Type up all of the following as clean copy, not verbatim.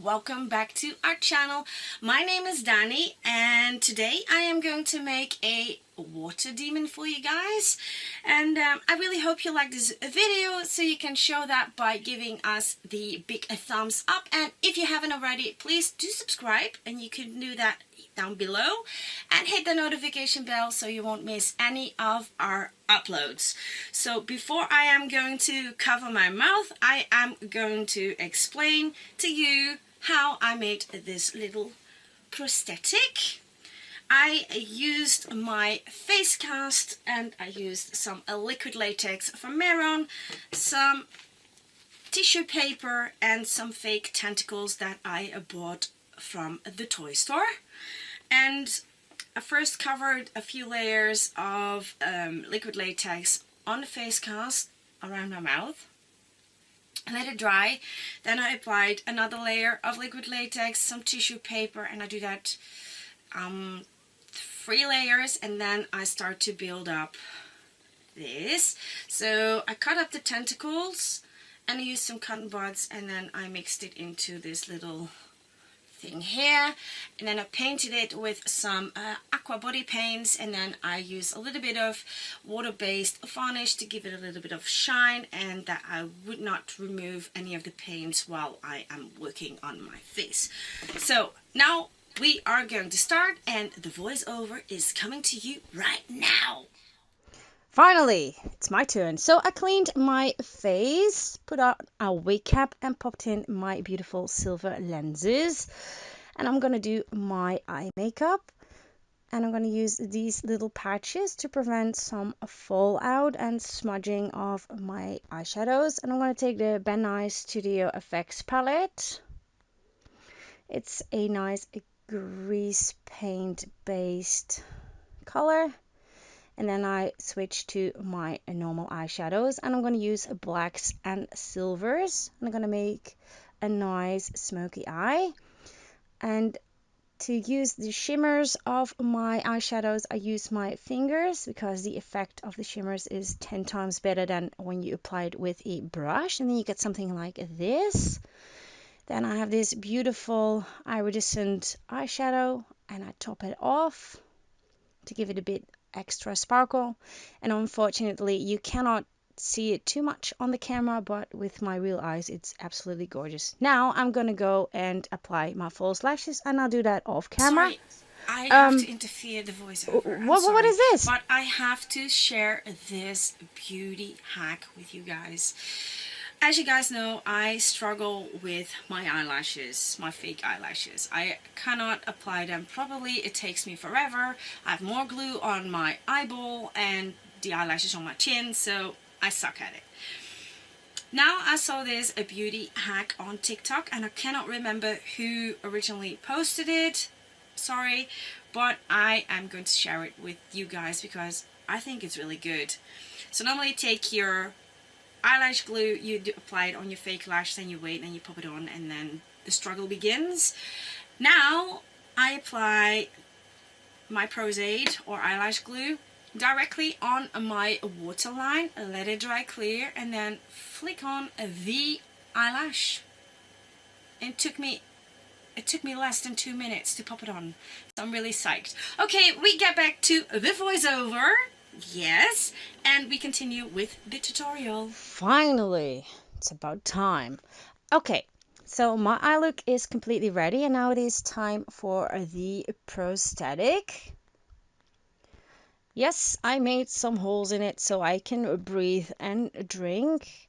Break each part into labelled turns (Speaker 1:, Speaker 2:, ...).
Speaker 1: welcome back to our channel. My name is Dani and today I am going to make a water demon for you guys, and I really hope you like this video, so you can show that by giving us the big thumbs up, and if you haven't already, please do subscribe, and you can do that down below, and hit the notification bell so you won't miss any of our uploads. So before I am going to cover my mouth, I am going to explain to you how I made this little prosthetic. I used my face cast and I used some liquid latex from Meron, some tissue paper and some fake tentacles that I bought from the toy store. And I first covered a few layers of liquid latex on the face cast around my mouth. I let it dry. Then I applied another layer of liquid latex, some tissue paper, and I do that 3 layers, and then I start to build up this. So I cut up the tentacles and I used some cotton buds, and then I mixed it into this little thing here, and then I painted it with some aqua body paints, and then I used a little bit of water-based varnish to give it a little bit of shine, and that I would not remove any of the paints while I am working on my face. So now we are going to start, and the voiceover is coming to you right now.
Speaker 2: Finally, it's my turn. So I cleaned my face, put on a wig cap, and popped in my beautiful silver lenses. And I'm going to do my eye makeup. And I'm going to use these little patches to prevent some fallout and smudging of my eyeshadows. And I'm going to take the Ben Nye Studio Effects palette. It's a nice grease paint based color. And then I switch to my normal eyeshadows, and I'm going to use blacks and silvers. I'm going to make a nice smoky eye. And to use the shimmers of my eyeshadows, I use my fingers because the effect of the shimmers is 10 times better than when you apply it with a brush. And then you get something like this. Then I have this beautiful iridescent eyeshadow, and I top it off to give it a bit extra sparkle. And unfortunately you cannot see it too much on the camera, but with my real eyes it's absolutely gorgeous. Now I'm gonna go and apply my false lashes, and I'll do that off camera.
Speaker 1: Sorry, I have to interfere the voiceover.
Speaker 2: What is this?
Speaker 1: But I have to share this beauty hack with you guys. As you guys know, I struggle with my eyelashes, my fake eyelashes. I cannot apply them properly. It takes me forever. I have more glue on my eyeball and the eyelashes on my chin, so I suck at it. Now I saw this a beauty hack on TikTok, and I cannot remember who originally posted it. Sorry, but I am going to share it with you guys because I think it's really good. So normally you take your eyelash glue, you apply it on your fake lash, then you wait, and you pop it on, and then the struggle begins. Now I apply my Prosthetic or eyelash glue directly on my waterline, let it dry clear, and then flick on the eyelash. It took me less than 2 minutes to pop it on, so I'm really psyched. Okay, we get back to the voiceover. Yes, and we continue with the tutorial.
Speaker 2: Finally, it's about time. Okay, so my eye look is completely ready, and now it is time for the prosthetic. Yes, I made some holes in it so I can breathe and drink.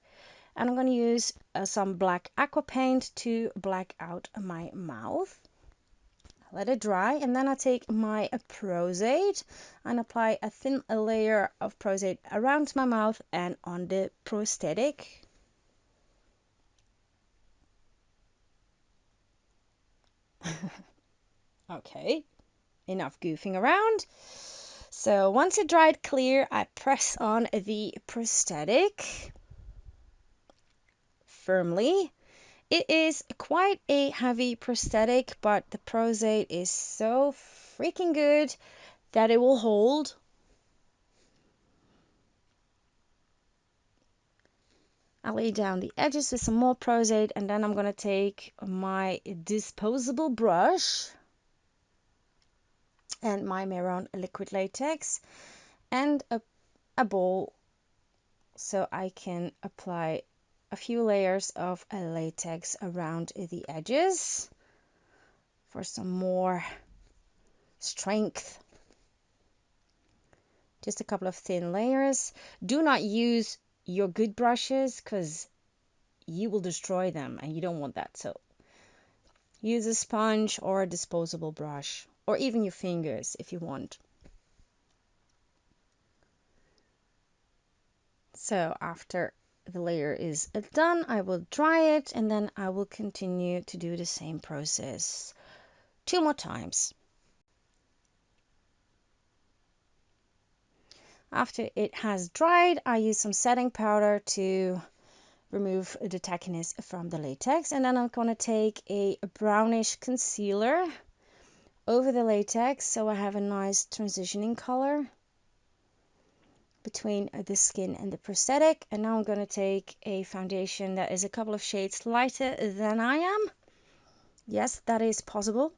Speaker 2: And I'm going to use some black aqua paint to black out my mouth. Let it dry, and then I take my Prosthetic and apply a thin layer of Prosthetic around my mouth and on the prosthetic. Okay, enough goofing around. So once it dried clear, I press on the prosthetic firmly. It is quite a heavy prosthetic, but the Prosthetic is so freaking good that it will hold. I lay down the edges with some more Prosthetic, and then I'm going to take my disposable brush and my Maron liquid latex and a bowl so I can apply a few layers of latex around the edges for some more strength. Just a couple of thin layers. Do not use your good brushes because you will destroy them and you don't want that. So use a sponge or a disposable brush, or even your fingers if you want. So after the layer is done, I will dry it, and then I will continue to do the same process 2 more times. After it has dried, I use some setting powder to remove the tackiness from the latex, and then I'm going to take a brownish concealer over the latex so I have a nice transitioning color between the skin and the prosthetic. And now I'm going to take a foundation that is a couple of shades lighter than I am. Yes, that is possible.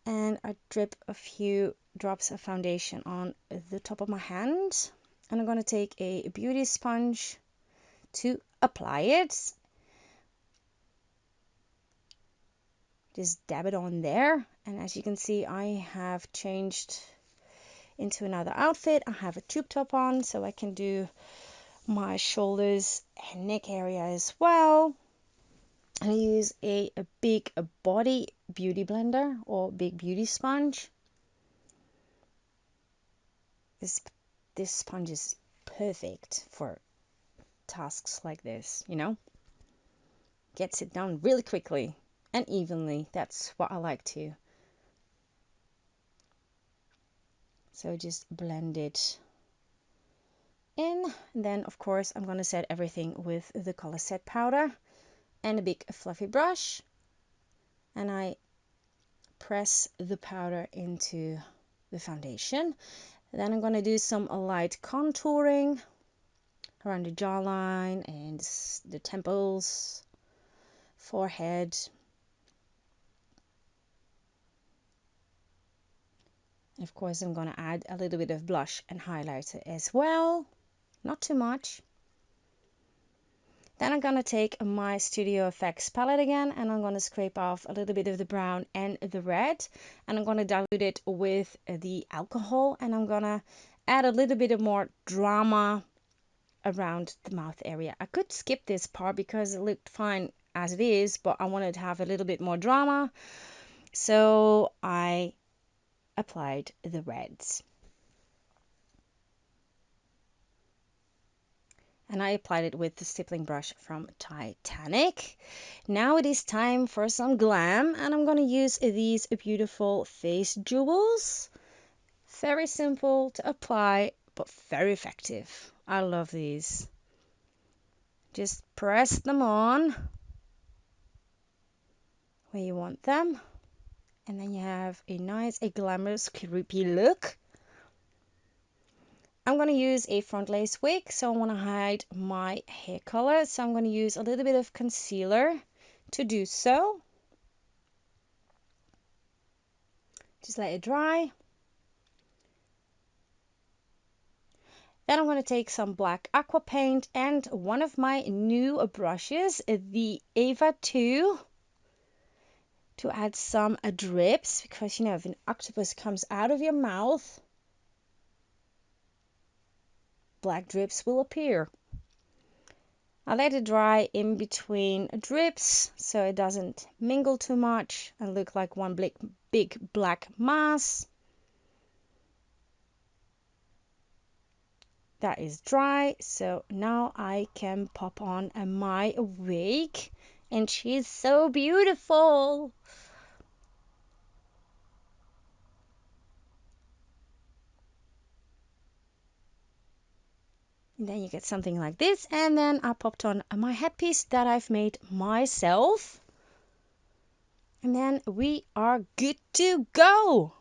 Speaker 2: And I drip a few drops of foundation on the top of my hand. And I'm going to take a beauty sponge to apply it. Just dab it on there. And as you can see, I have changed into another outfit. I have a tube top on so I can do my shoulders and neck area as well. I use a big body beauty blender or big beauty sponge. This sponge is perfect for tasks like this, you know. Gets it done really quickly and evenly. That's what I like to. So just blend it in. And then of course I'm going to set everything with the color set powder and a big fluffy brush, and I press the powder into the foundation. Then I'm going to do some light contouring around the jawline and the temples, forehead. And of course I'm going to add a little bit of blush and highlighter as well, not too much. Then I'm going to take my Studio Effects palette again, and I'm going to scrape off a little bit of the brown and the red, and I'm going to dilute it with the alcohol, and I'm going to add a little bit of more drama around the mouth area. I could skip this part because it looked fine as it is, but I wanted to have a little bit more drama, so I applied the reds. And I applied it with the stippling brush from Titanic. Now it is time for some glam, and I'm going to use these beautiful face jewels. Very simple to apply, but very effective. I love these. Just press them on where you want them, and then you have a nice, glamorous, creepy look. I'm going to use a front lace wig, so I want to hide my hair color. So I'm going to use a little bit of concealer to do so. Just let it dry. Then I'm going to take some black aqua paint and one of my new brushes, the Eva 2, to add some drips, because you know, if an octopus comes out of your mouth, black drips will appear. I let it dry in between drips so it doesn't mingle too much and look like one big black mass. That is dry, so now I can pop on my wig, and she's so beautiful. And then you get something like this, and then I popped on my headpiece that I've made myself. And then we are good to go.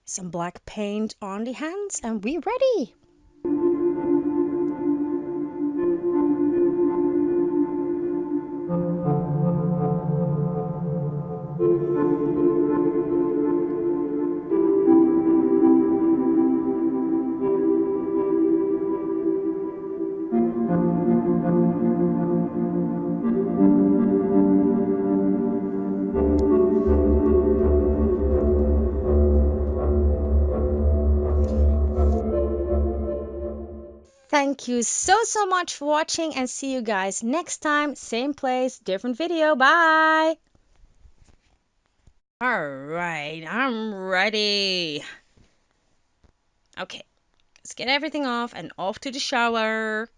Speaker 2: Some black paint on the hands, and we're ready. Thank you so much for watching, and see you guys next time. Same place, different video. Bye. All right, I'm ready. Okay, let's get everything off and off to the shower.